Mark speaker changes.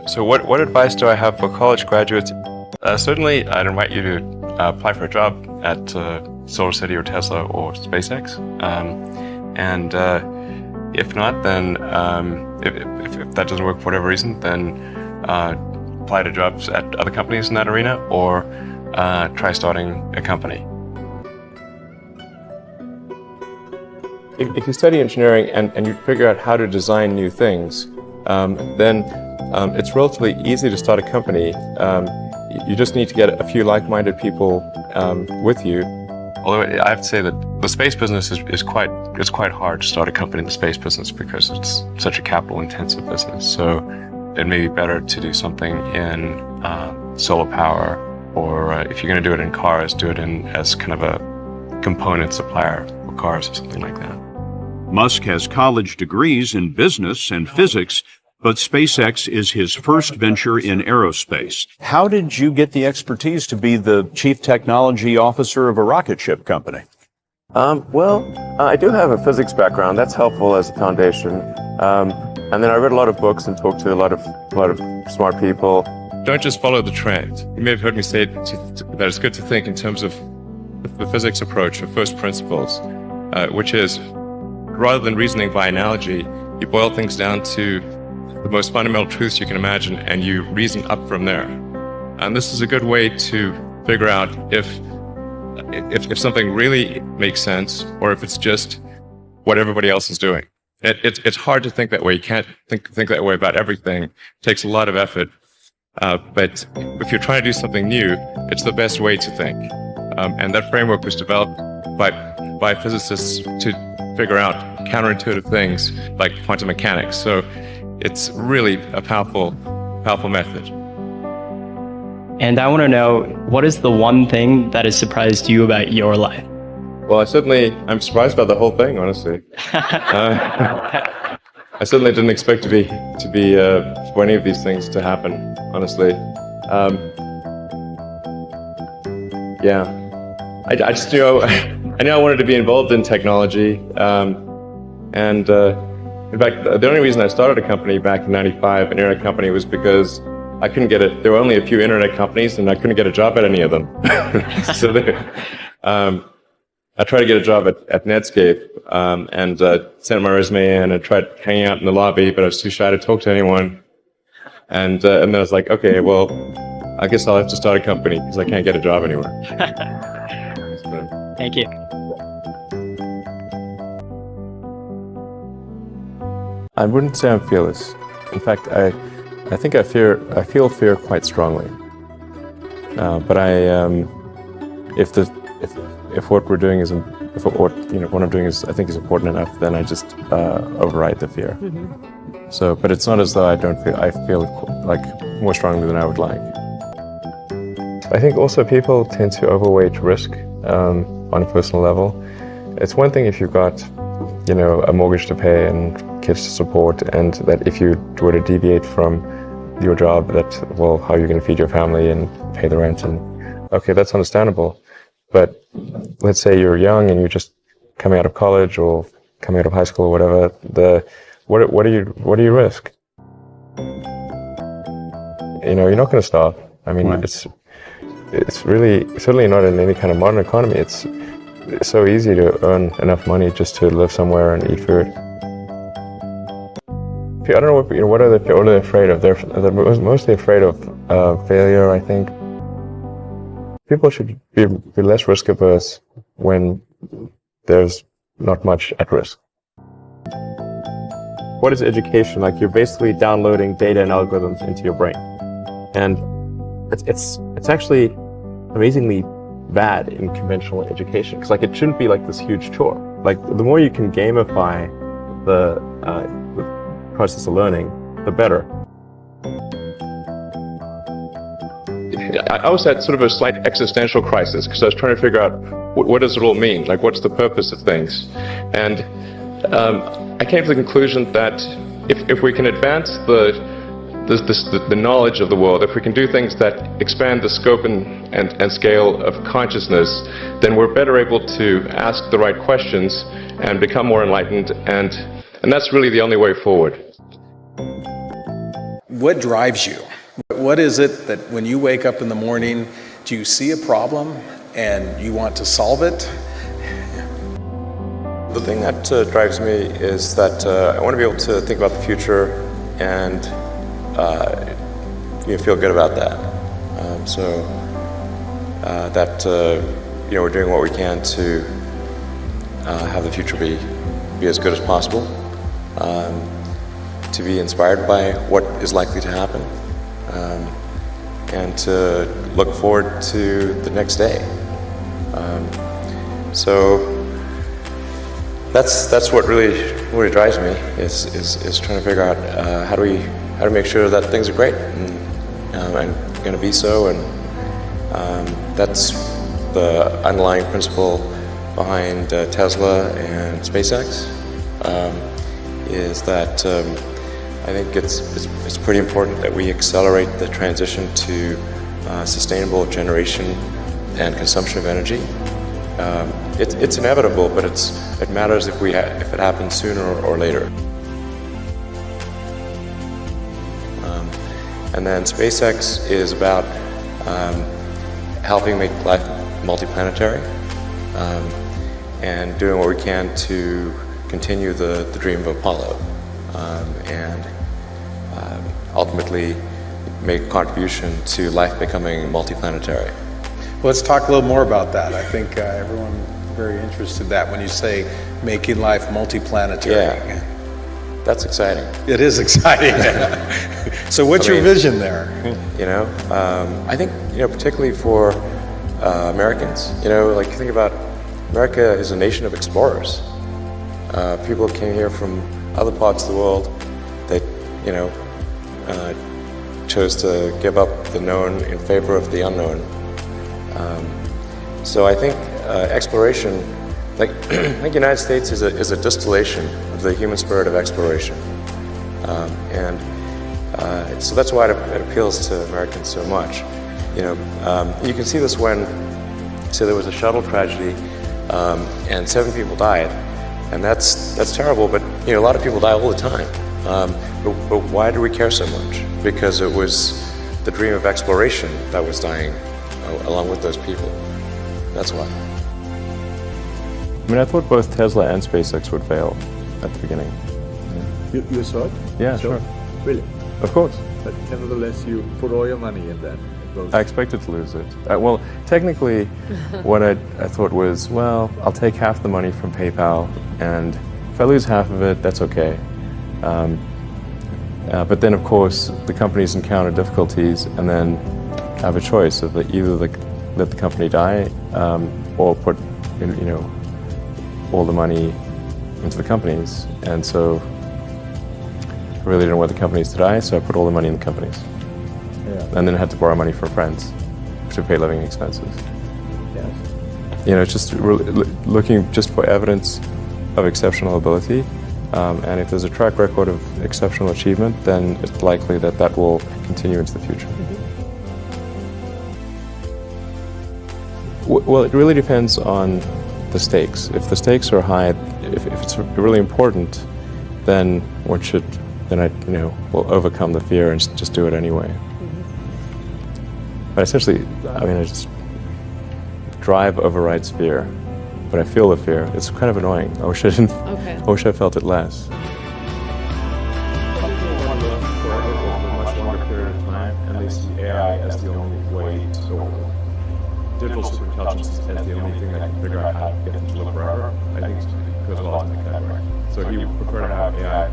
Speaker 1: So what advice do I have for college graduates? Certainly, I'd invite you to apply for a job at SolarCity or Tesla or SpaceX. And if not, then if that doesn't work for whatever reason, then apply to jobs at other companies in that arena or try starting a company. If you study engineering and you figure out how to design new things, then it's relatively easy to start a company. You just need to get a few like-minded people with you. Although I have to say that the space business is quite hard to start a company in the space business because it's such a capital-intensive business. So it may be better to do something in solar power, or if you're going to do it in cars, do it as kind of a component supplier for cars or something like that.
Speaker 2: Musk has college degrees in business and physics, but SpaceX is his first venture in aerospace.
Speaker 3: How did you get the expertise to be the chief technology officer of a rocket ship company?
Speaker 1: I do have a physics background. That's helpful as a foundation. And then I read a lot of books and talked to a lot of smart people. Don't just follow the trend. You may have heard me say that it's good to think in terms of the physics approach of first principles, which is, rather than reasoning by analogy, you boil things down to the most fundamental truths you can imagine, and you reason up from there. And this is a good way to figure out if something really makes sense, or if it's just what everybody else is doing. It's hard to think that way. You can't think that way about everything. It takes a lot of effort. But if you're trying to do something new, it's the best way to think. And that framework was developed by physicists to figure out counterintuitive things like quantum mechanics. So it's really a powerful method.
Speaker 4: And I want to know, what is the one thing that has surprised you about your life?
Speaker 1: Well, I'm surprised by the whole thing, honestly. I certainly didn't expect to be for any of these things to happen, honestly. I just I knew I wanted to be involved in technology, and in fact, the only reason I started a company back in '95, an internet company, was because I couldn't get it. There were only a few internet companies, and I couldn't get a job at any of them. So I tried to get a job at Netscape, and sent my resume in and tried hanging out in the lobby, but I was too shy to talk to anyone. And then I was like, okay, well, I guess I'll have to start a company because I can't get a job anywhere.
Speaker 4: Thank you.
Speaker 1: I wouldn't say I'm fearless. In fact, I think I feel fear quite strongly. But if what we're doing what I'm doing I think is important enough, then I just override the fear. Mm-hmm. So, but it's not as though I feel like more strongly than I would like. I think also people tend to overweight risk on a personal level. It's one thing if you've got, a mortgage to pay and kids to support, and that if you were to deviate from your job, how are you going to feed your family and pay the rent? And okay, that's understandable. But let's say you're young and you're just coming out of college or coming out of high school or whatever. What do you risk? You're not going to starve. I mean, right. It's really certainly not in any kind of modern economy. It's so easy to earn enough money just to live somewhere and eat food. I don't know what are they afraid of? They're mostly afraid of failure, I think. People should be less risk averse when there's not much at risk. What is education? Like, you're basically downloading data and algorithms into your brain, and it's actually amazingly bad in conventional education, because it shouldn't be like this huge chore. Like, the more you can gamify the process of learning, the better. I was at sort of a slight existential crisis because I was trying to figure out what does it all mean? Like, what's the purpose of things? And I came to the conclusion that if we can advance the knowledge of the world, if we can do things that expand the scope and scale of consciousness, then we're better able to ask the right questions and become more enlightened, and that's really the only way forward.
Speaker 5: What drives you? What is it that when you wake up in the morning, do you see a problem and you want to solve it?
Speaker 1: The thing that drives me is that I want to be able to think about the future and feel good about that. That we're doing what we can to have the future be as good as possible, to be inspired by what is likely to happen, and to look forward to the next day. That's what really drives me is trying to figure out how to make sure that things are great and going to be so, and that's the underlying principle behind Tesla and SpaceX. Is that I think it's pretty important that we accelerate the transition to sustainable generation and consumption of energy. It's inevitable, but it matters if it happens sooner or later. And then SpaceX is about helping make life multiplanetary, and doing what we can to continue the dream of Apollo, and ultimately make a contribution to life becoming multiplanetary.
Speaker 5: Well, let's talk a little more about that. I think everyone is very interested in that when you say making life multiplanetary.
Speaker 1: Yeah, that's exciting.
Speaker 5: It is exciting. So what's your vision there?
Speaker 1: I think, particularly for Americans, like think about America is a nation of explorers. People came here from other parts of the world that, chose to give up the known in favor of the unknown. So I think exploration, like I think the United States is a distillation of the human spirit of exploration, and so that's why it appeals to Americans so much. You can see this when, say, there was a shuttle tragedy, and 7 people died, and that's terrible. But a lot of people die all the time. But why do we care so much? Because it was the dream of exploration that was dying along with those people. That's why.
Speaker 6: I thought both Tesla and SpaceX would fail at the beginning.
Speaker 7: You saw it?
Speaker 6: Yeah, sure.
Speaker 7: Really?
Speaker 6: Of course.
Speaker 7: But nevertheless, you put all your money in that.
Speaker 6: I expected to lose it. Well, technically, what I thought was, well, I'll take half the money from PayPal, and if I lose half of it, that's okay. But then, of course, the companies encounter difficulties, and then have a choice of either let the company die, or put all the money into the companies. And so I really didn't want the companies to die, so I put all the money in the companies. Yeah. And then I had to borrow money from friends to pay living expenses. Yes. Just looking just for evidence of exceptional ability. And if there's a track record of exceptional achievement, then it's likely that will continue into the future. Well, it really depends on the stakes. If the stakes are high, if it's really important, then I will overcome the fear and just do it anyway. But essentially, I just drive overrides fear, but I feel the fear. It's kind of annoying. I wish I didn't. Okay. I wish I felt it less.
Speaker 8: Some people want to live forever over a much longer period of time, and they see AI as the only way to go. Digital superintelligence as the only thing that can figure out how to get them to live forever. I think it goes a lot in the category. So you prefer to have AI